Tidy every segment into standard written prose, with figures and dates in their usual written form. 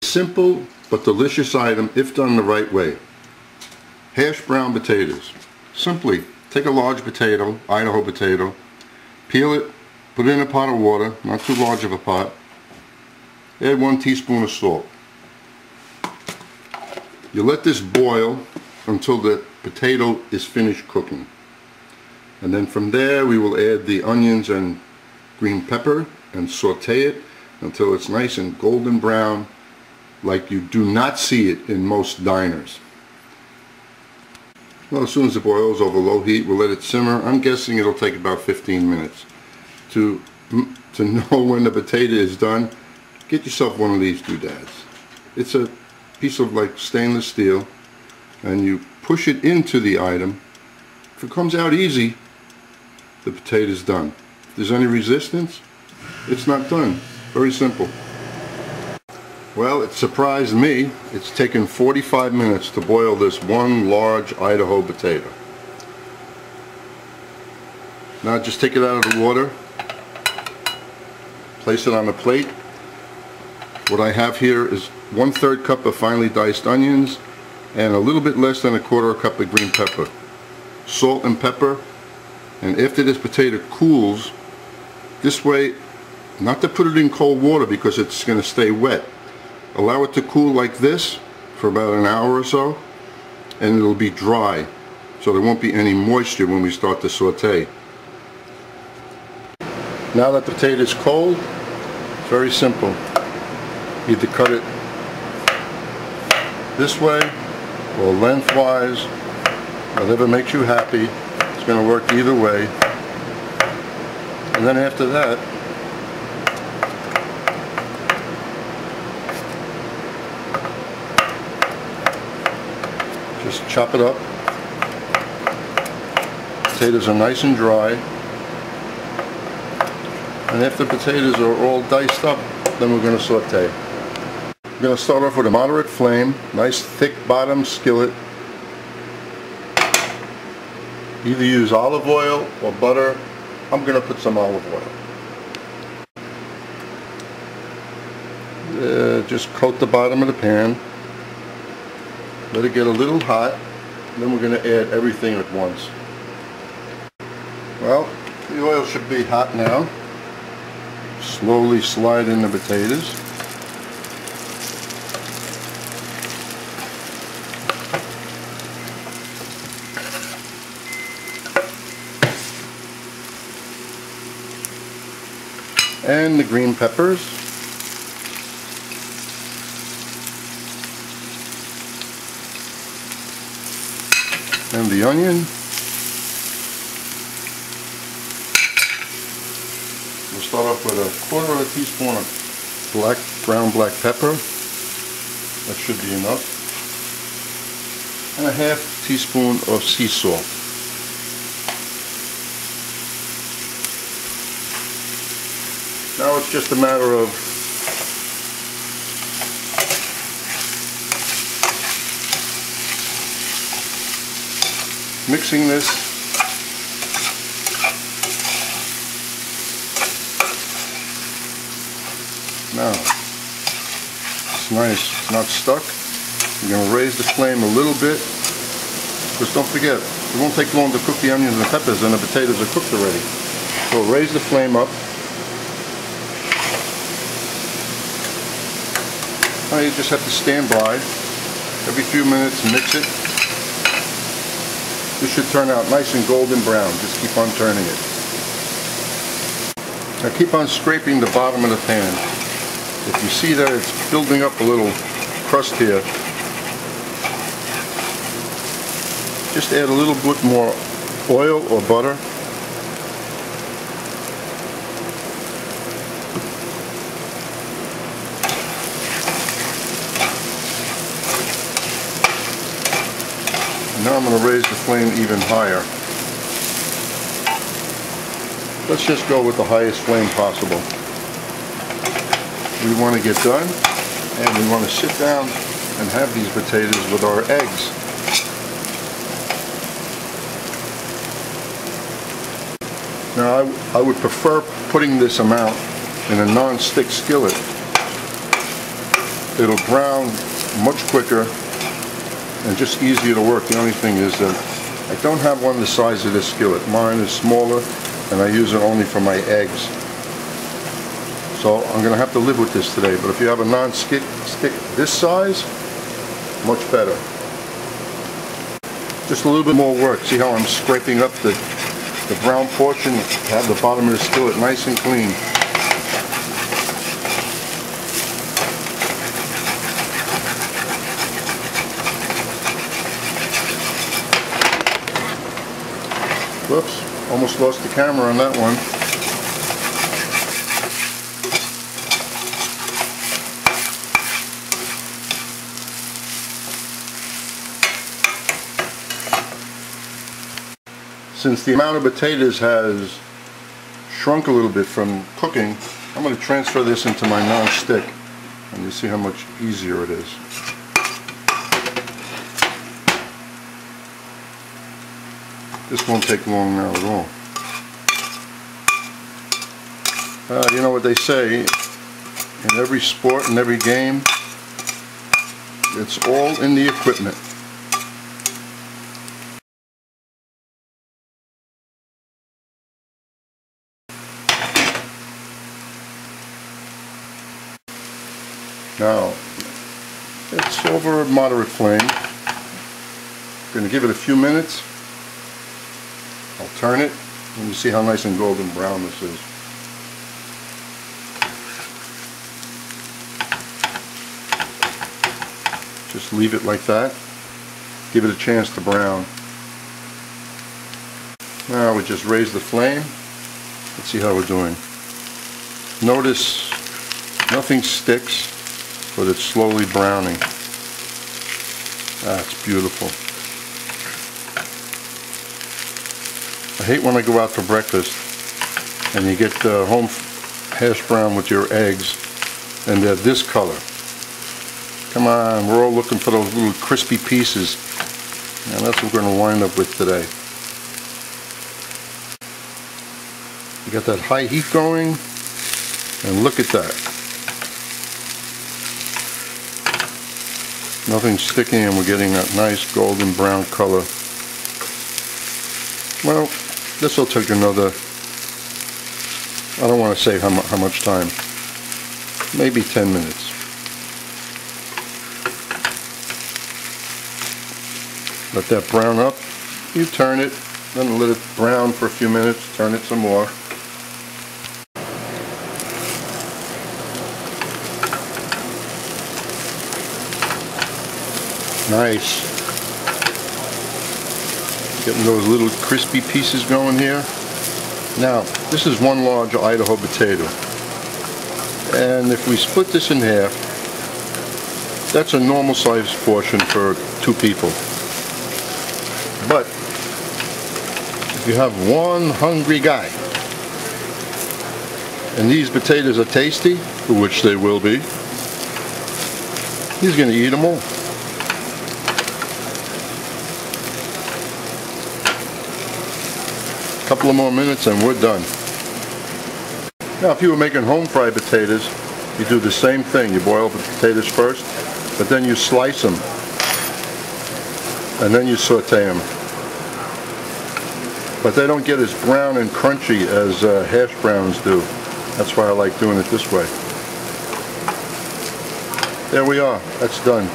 simple but delicious item if done the right way. Hash brown potatoes. Simply take a large potato, Idaho potato, peel it, put it in a pot of water, not too large of a pot, add 1 teaspoon of salt. You let this boil until the potato is finished cooking. And then from there we will add the onions and green pepper and saute it until it's nice and golden brown, like you do not see it in most diners. Well, as soon as it boils over low heat, we'll let it simmer. I'm guessing it'll take about 15 minutes. To know when the potato is done, get yourself one of these doodads. It's a piece of like stainless steel, and you push it into the item. If it comes out easy, the potato is done. If there's any resistance, it's not done. Very simple. Well, it surprised me. It's taken 45 minutes to boil this one large Idaho potato. Now just take it out of the water, place it on a plate. What I have here is 1/3 cup of finely diced onions and a little bit less than 1/4 cup of green pepper, salt and pepper. And after this potato cools, this way, not to put it in cold water because it's going to stay wet. Allow it to cool like this for about an hour or so, and it'll be dry, so there won't be any moisture when we start to saute. Now that the potato is cold, it's very simple. Either cut it this way or lengthwise, whatever makes you happy. It's going to work either way. And then after that, just chop it up. Potatoes are nice and dry. And after the potatoes are all diced up, then we're going to saute. We're going to start off with a moderate flame, nice thick bottom skillet. Either use olive oil or butter. I'm going to put some olive oil. Just coat the bottom of the pan. Let it get a little hot. Then we're going to add everything at once. Well, the oil should be hot now. Slowly slide in the potatoes. And the green peppers. And the onion. We'll start off with 1/4 teaspoon of brown black pepper. That should be enough. And 1/2 teaspoon of sea salt. Now it's just a matter of mixing this. Now, it's nice, it's not stuck. You're going to raise the flame a little bit, because don't forget, it won't take long to cook the onions and the peppers, and the potatoes are cooked already. So raise the flame up. Now you just have to stand by. Every few minutes, mix it. This should turn out nice and golden brown. Just keep on turning it. Now keep on scraping the bottom of the pan. If you see that it's building up a little crust here, just add a little bit more oil or butter. Now I'm going to raise the flame even higher. Let's just go with the highest flame possible. We want to get done, and we want to sit down and have these potatoes with our eggs. Now I would prefer putting this amount in a non-stick skillet. it'll brown much quicker and just easier to work. The only thing is that I don't have one the size of this skillet. Mine is smaller and I use it only for my eggs. So I'm going to have to live with this today. But if you have a non-stick this size, much better. Just a little bit more work. See how I'm scraping up the brown portion to have the bottom of the skillet nice and clean. Whoops, almost lost the camera on that one. Since the amount of potatoes has shrunk a little bit from cooking, I'm going to transfer this into my non-stick, and you see how much easier it is. This won't take long now at all. You know what they say, in every sport and every game, it's all in the equipment. Now, it's over a moderate flame. I'm going to give it a few minutes. I'll turn it, and you see how nice and golden brown this is. Just leave it like that. Give it a chance to brown. Now we just raise the flame. Let's see how we're doing. Notice nothing sticks, but it's slowly browning. That's beautiful. I hate when I go out for breakfast and you get home hash brown with your eggs and they're this color. Come on, we're all looking for those little crispy pieces, and that's what we're going to wind up with today. You got that high heat going, and look at that. Nothing's sticking, and we're getting that nice golden brown color. Well, this will take another, I don't want to say how much time, maybe 10 minutes. Let that brown up, you turn it, then let it brown for a few minutes, turn it some more. Nice. Getting those little crispy pieces going here. Now, this is one large Idaho potato. And if we split this in half, that's a normal sized portion for 2 people. But if you have one hungry guy, and these potatoes are tasty, for which they will be, he's going to eat them all. A couple of more minutes and we're done. Now, if you were making home fried potatoes, you do the same thing. You boil the potatoes first, but then you slice them, and then you saute them. But they don't get as brown and crunchy as hash browns do. That's why I like doing it this way. There we are. That's done.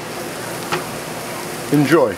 Enjoy.